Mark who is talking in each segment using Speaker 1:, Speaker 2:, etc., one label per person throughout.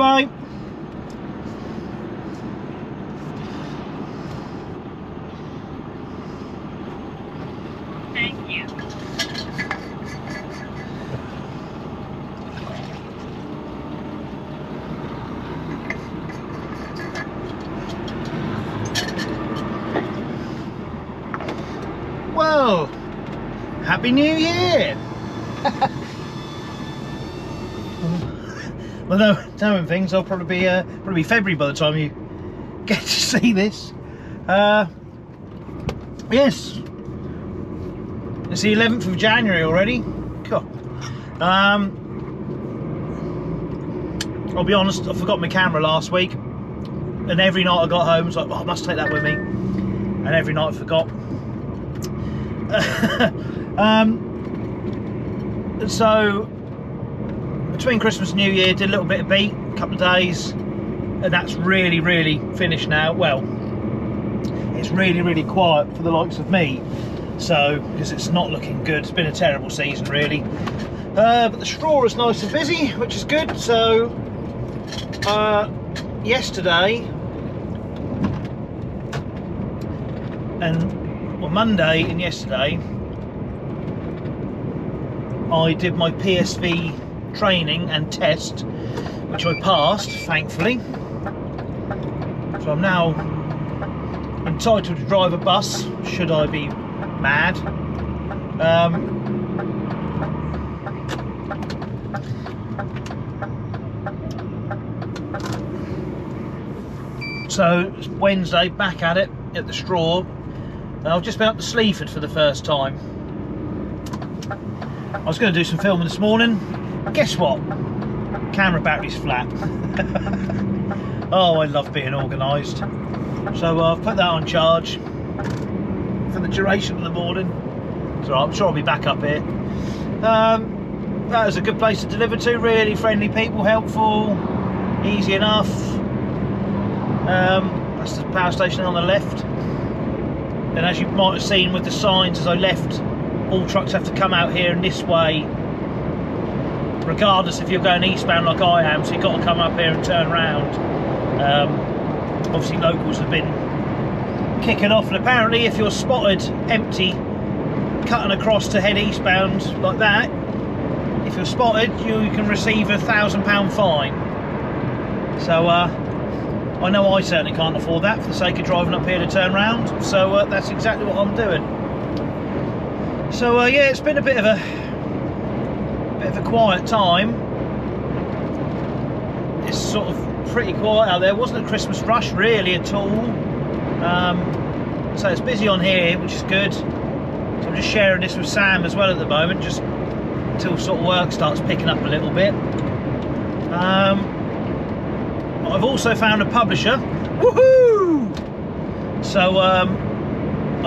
Speaker 1: bye.
Speaker 2: Thank you.
Speaker 1: Well, Happy New Year! Well, knowing things, I'll probably be February by the time you get to see this. Yes, it's the 11th of January already. Cool. I'll be honest, I forgot my camera last week, and every night I got home I was like, oh, I must take that with me, and every night I forgot. So between Christmas and New Year, did a little bit of beat, a couple of days, and that's really finished now. Well, it's really quiet for the likes of me, so because it's not looking good. It's been a terrible season really, but the straw is nice and busy, which is good. So yesterday and well, Monday and yesterday I did my PSV training and test, which I passed, thankfully. So I'm now entitled to drive a bus, should I be mad. So it's Wednesday, back at it, at the straw. And I've just been up to Sleaford for the first time. I was going to do some filming this morning. Guess what? Camera battery's flat. Oh, I love being organised. So I've put that on charge for the duration of the morning. So I'm sure I'll be back up here. That was a good place to deliver to, really friendly people, helpful, easy enough. That's the power station on the left. And as you might have seen with the signs as I left, all trucks have to come out here in this way, regardless if you're going eastbound like I am, so you've got to come up here and turn around. Obviously locals have been kicking off, and apparently if you're spotted empty cutting across to head eastbound like that, if you're spotted you can receive a £1,000 fine. So I know I certainly can't afford that for the sake of driving up here to turn round, so that's exactly what I'm doing. So yeah, it's been a bit of a quiet time. It's sort of pretty quiet out there. Wasn't a Christmas rush really at all. So it's busy on here, which is good. So I'm just sharing this with Sam as well at the moment, just until sort of work starts picking up a little bit. I've also found a publisher. Woohoo! So I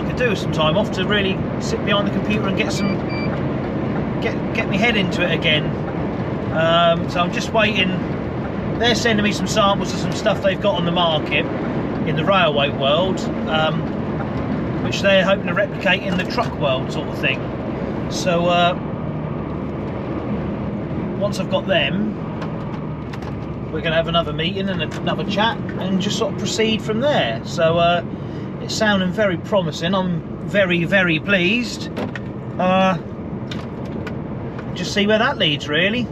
Speaker 1: could do with some time off to really sit behind the computer and get me head into it again. So I'm just waiting. They're sending me some samples of some stuff they've got on the market in the railway world, which they're hoping to replicate in the truck world sort of thing. So once I've got them, we're going to have another meeting and another chat and just sort of proceed from there. So it's sounding very promising. I'm very pleased. Just see where that leads really.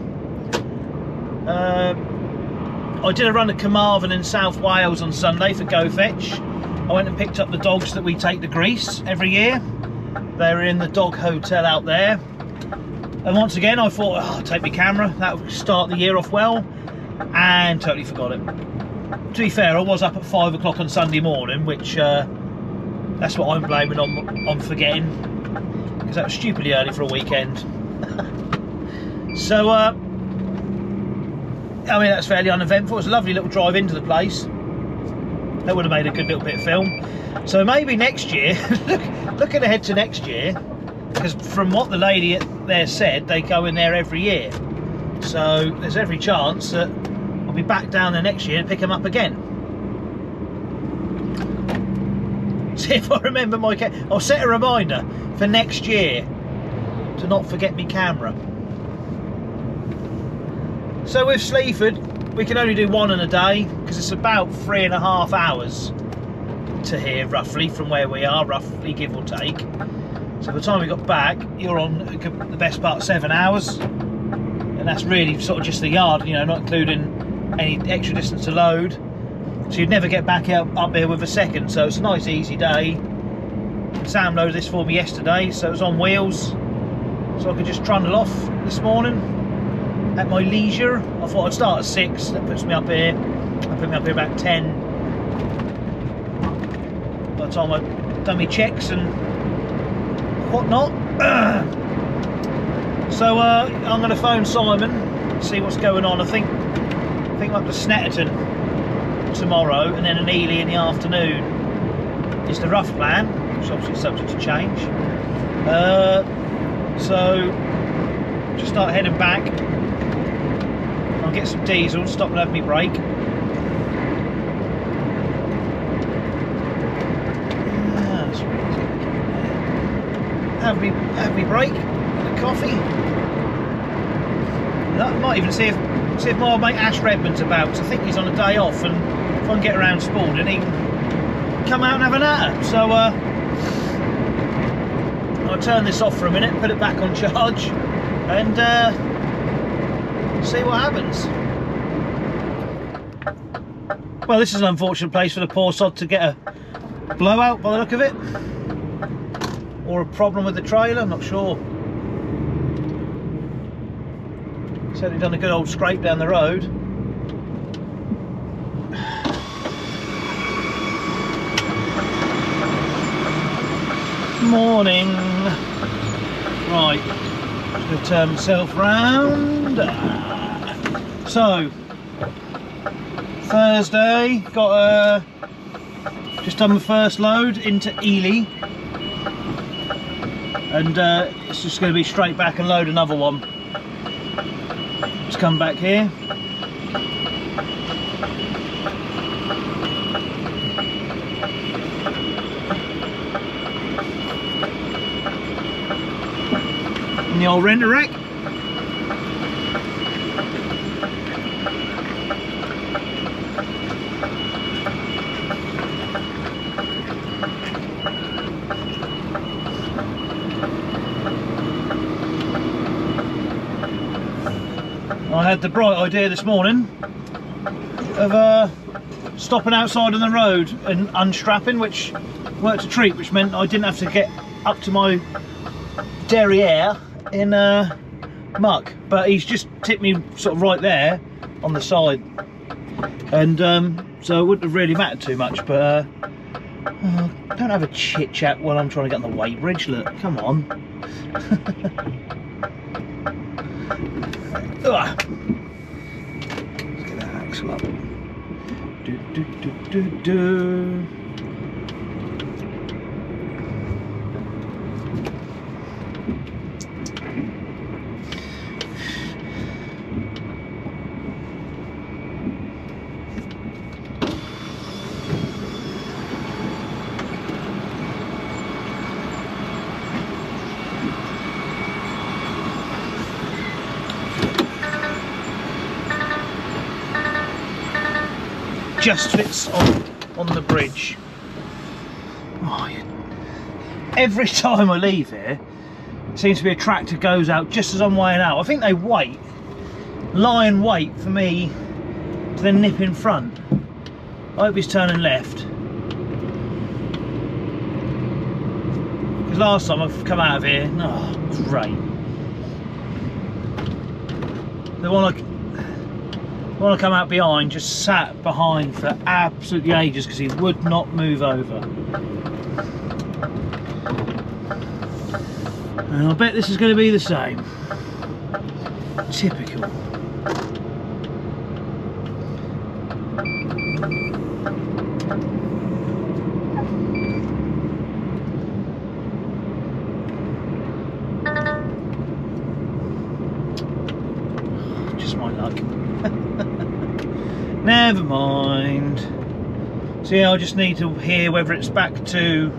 Speaker 1: I did a run at Carmarthen in South Wales on Sunday for Go Fetch. I went and picked up the dogs that we take to Greece every year. They're in the dog hotel out there. And once again I thought, oh, I'll take my camera, that would start the year off well, and totally forgot it. To be fair, I was up at 5 o'clock on Sunday morning, which that's what I'm blaming on forgetting, because that was stupidly early for a weekend. So I mean, that's fairly uneventful. It was a lovely little drive into the place. That would have made a good little bit of film. So maybe next year, looking ahead to next year, because from what the lady there said, they go in there every year. So there's every chance that I'll be back down there next year and pick them up again. See if I remember my camera. I'll set a reminder for next year to not forget my camera. So with Sleaford, we can only do one in a day because it's about 3.5 hours to here, roughly, from where we are, roughly, give or take. So by the time we got back, you're on the best part of 7 hours, and that's really sort of just the yard, you know, not including any extra distance to load. So you'd never get back up here with a second. So it's a nice easy day. Sam loaded this for me yesterday, so it was on wheels, so I could just trundle off this morning at my leisure. I thought I'd start at 6. That puts me up here. That put me up here about 10. By the time I've done my checks and whatnot. So I'm going to phone Simon, see what's going on. I think I'm up to Snetterton tomorrow, and then an Ely in the afternoon is the rough plan, which obviously is subject to change. So just start heading back. I'll get some diesel, stop and have me break. Have me break and a coffee. I might even see if my old mate Ash Redmond's about. I think he's on a day off, and if I can get around Spalding, he can come out and have a natter. So I'll turn this off for a minute, put it back on charge, and see what happens. Well, this is an unfortunate place for the poor sod to get a blowout by the look of it. Or a problem with the trailer, I'm not sure. Certainly done a good old scrape down the road. Morning. Right, just going to turn myself round. So, Thursday, got just done my first load into Ely. And it's just going to be straight back and load another one. Let's come back here. In the old renter rack. I had the bright idea this morning of stopping outside on the road and unstrapping, which worked a treat, which meant I didn't have to get up to my derriere in muck. But he's just tipped me sort of right there on the side, and so it wouldn't have really mattered too much. But don't have a chit chat while I'm trying to get on the weighbridge. Look, come on. Let's get that axle up. Do. Just fits on the bridge. Oh, yeah. Every time I leave here, it seems to be a tractor goes out just as I'm weighing out. I think they lie and wait for me to then nip in front. I hope he's turning left. Because last time I've come out of here, oh, great. The one I come out behind just sat behind for absolutely ages because he would not move over. And I bet this is going to be the same. Typical. Just my luck. Never mind. So yeah, I just need to hear whether it's back to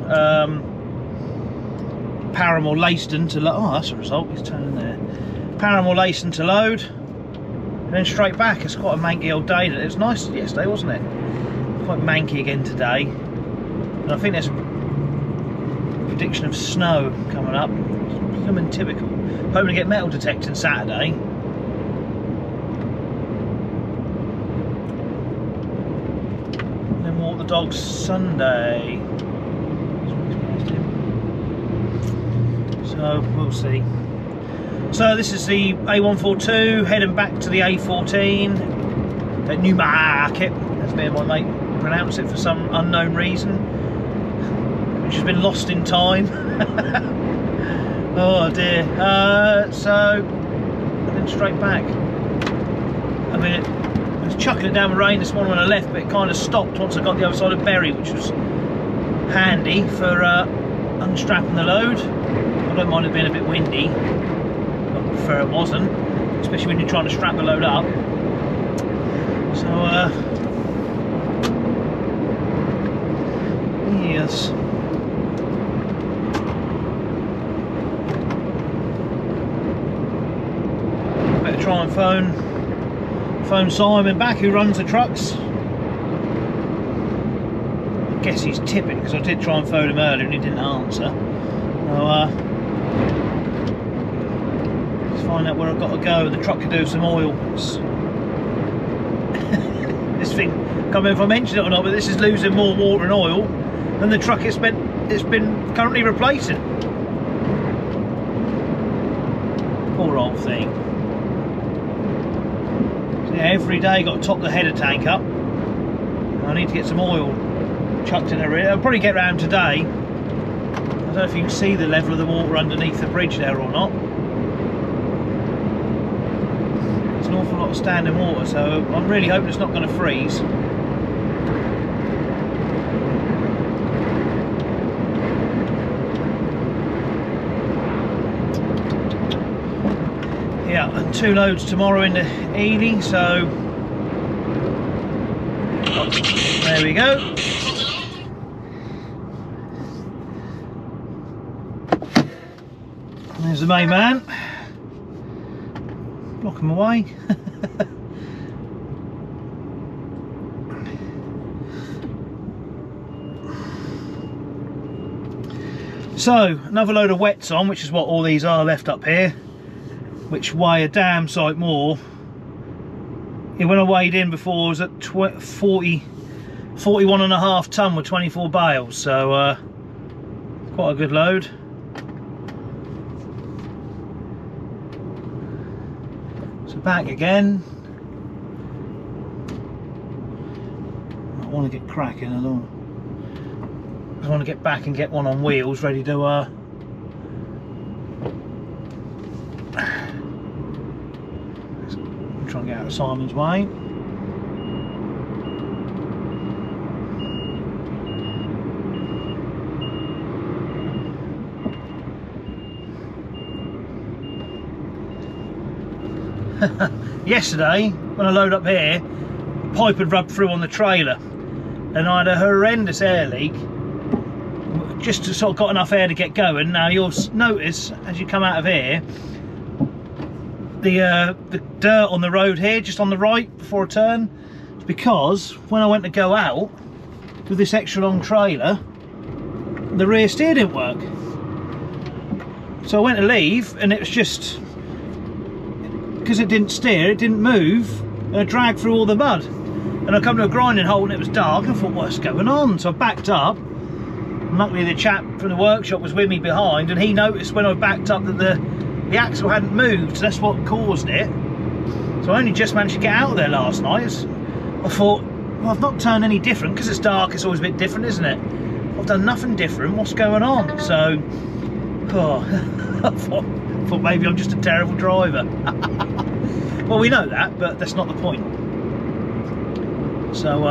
Speaker 1: Paramore Leiston to load. Oh, that's a result. He's turning there. Paramore Leiston to load, and then straight back. It's quite a manky old day. It was nice yesterday, wasn't it? Quite manky again today, and I think there's a prediction of snow coming up. Something typical. Hoping to get metal detecting Saturday. And then walk the dogs Sunday. So we'll see. So this is the A142 heading back to the A14 at Newmarket, as me and my mate pronounce it for some unknown reason, which has been lost in time. Oh dear. So then straight back. I mean, it was chucking it down with rain this morning when I left, but it kind of stopped once I got the other side of Bury, which was handy for unstrapping the load. I don't mind it being a bit windy, but I prefer it wasn't, especially when you're trying to strap the load up. So yes. Better try and phone Simon back, who runs the trucks. I guess he's tipping, because I did try and phone him earlier and he didn't answer. So let's find out where I've got to go. The truck could do some oil. This thing, I can't remember if I mentioned it or not, but this is losing more water and oil than the truck it's been currently replacing. Poor old thing. So yeah, every day got to top the header tank up. I need to get some oil chucked in there. I'll probably get round today. I don't know if you can see the level of the water underneath the bridge there or not. It's an awful lot of standing water, so I'm really hoping it's not going to freeze. Yeah, and 2 loads tomorrow into Ely, so there we go. There's the main man. Block him away. So, another load of wets on, which is what all these are left up here, which weigh a damn sight more. When I weighed in before, I was at 41.5 tonne with 24 bales, so quite a good load. So back again. I want to get cracking. I want to get back and get one on wheels ready to try and get out of Simon's way. Yesterday, when I load up here, pipe had rubbed through on the trailer and I had a horrendous air leak. Just to sort of got enough air to get going. Now you'll notice as you come out of here, the dirt on the road here, just on the right before a turn. It's because when I went to go out with this extra long trailer, the rear steer didn't work. So I went to leave and it was just, because it didn't steer, it didn't move, and I dragged through all the mud. And I come to a grinding hole and it was dark, and I thought, what's going on? So I backed up. Luckily the chap from the workshop was with me behind, and he noticed when I backed up that the axle hadn't moved, so that's what caused it. So I only just managed to get out of there last night. I thought, well, I've not turned any different, because it's dark, it's always a bit different, isn't it? I've done nothing different, what's going on? So, I thought maybe I'm just a terrible driver. Well, we know that, but that's not the point. So,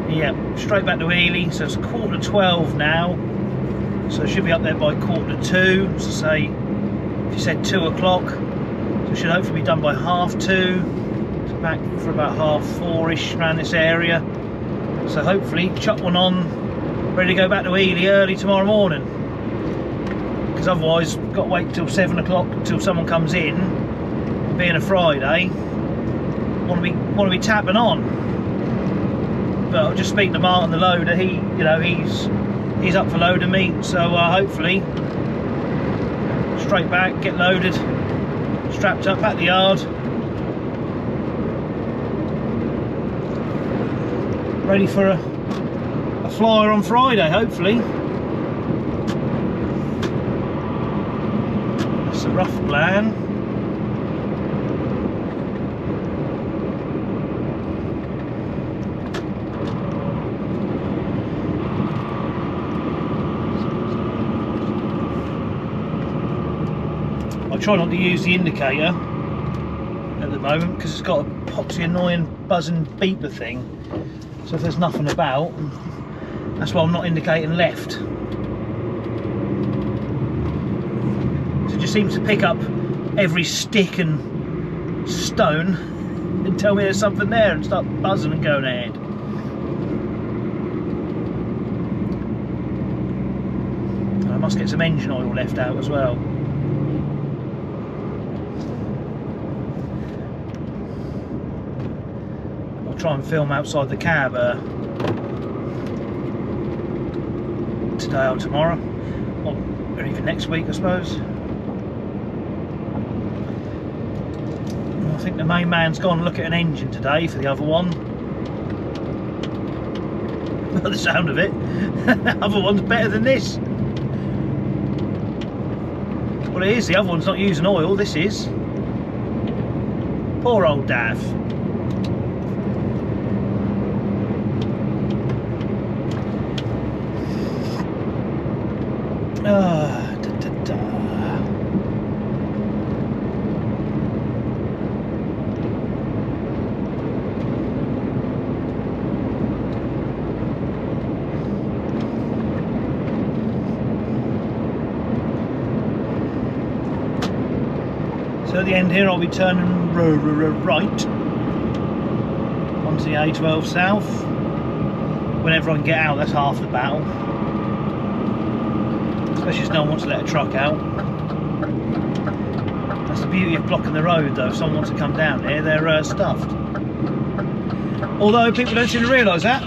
Speaker 1: yeah, straight back to Ely. So it's 11:45 now, so I should be up there by 1:45. So say, if you said 2 o'clock, so we should hopefully be done by 2:30. So back for about 4:30ish around this area. So hopefully chuck one on, ready to go back to Ely early tomorrow morning. Because otherwise, got to wait till 7 o'clock until someone comes in. being a Friday, want to be tapping on. But I'll just speak to Martin the loader. He's up for loading me, so hopefully straight back, get loaded, strapped up at the yard, ready for a flyer on Friday, hopefully. That's a rough plan. I try not to use the indicator at the moment because it's got a poxy annoying buzzing beeper thing. So if there's nothing about, that's why I'm not indicating left. So it just seems to pick up every stick and stone and tell me there's something there and start buzzing and going ahead. And I must get some engine oil left out as well. Try and film outside the cab today or tomorrow, or even next week I suppose. I think the main man's gone to look at an engine today for the other one. By the sound of it, the other one's better than this. Well, it is, the other one's not using oil, this is. Poor old Daff. So at the end here I'll be turning right onto the A12 South. Whenever I can get out, that's half the battle. Especially as no one wants to let a truck out. That's the beauty of blocking the road though. If someone wants to come down here, they're stuffed. Although people don't seem to realise that.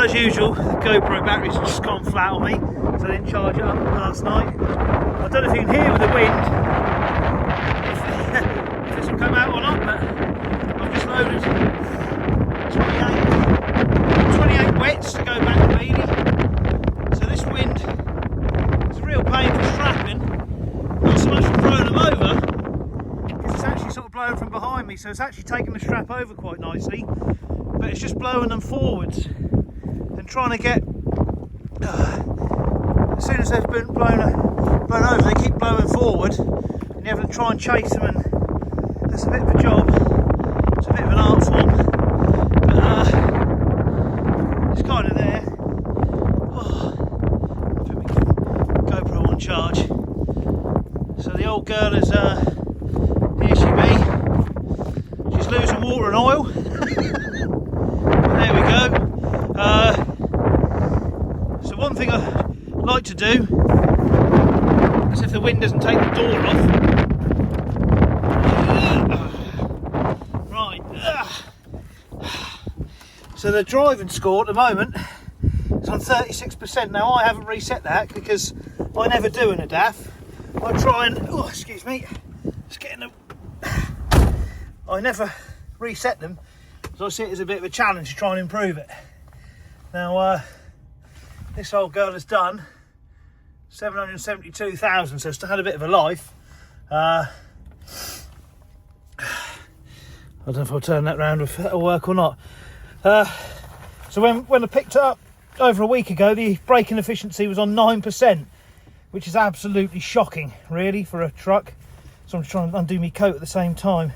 Speaker 1: as usual, the GoPro battery's just gone flat on me, so I didn't charge it up last night. I don't know if you can hear with the wind if this will come out or not, but I've just loaded 28 wets to go back to Beatty. So this wind is a real pain for strapping, not so much for throwing them over, because it's actually sort of blowing from behind me, so it's actually taking the strap over quite nicely, but it's just blowing them forwards and trying to get, as soon as they've been blown over, they keep blowing forward, and you have to try and chase them, and that's a bit of a job. It's a bit of an art form, but it's kind of there. Oh, I think we can GoPro on charge. So the old girl is, here she be. She's losing water and oil. There we go. So one thing I like to do is, if the wind doesn't take the door off. Right. So the driving score at the moment is on 36%. Now I haven't reset that because I never do in a DAF. I try and, oh excuse me, just getting them. I never reset them because I see it as a bit of a challenge to try and improve it. Now this old girl has done 772,000, so it's had a bit of a life. I don't know if I'll turn that round if it'll work or not. So when I picked it up over a week ago, the braking efficiency was on 9%, which is absolutely shocking, really, for a truck. So I'm trying to undo my coat at the same time.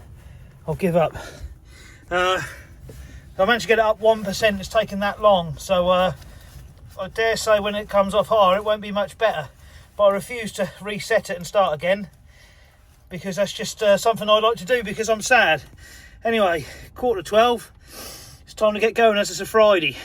Speaker 1: I'll give up. I managed to get it up 1%. It's taken that long, so I dare say when it comes off higher, it won't be much better. But I refuse to reset it and start again, because that's just something I like to do because I'm sad. Anyway, 11:45. It's time to get going as it's a Friday.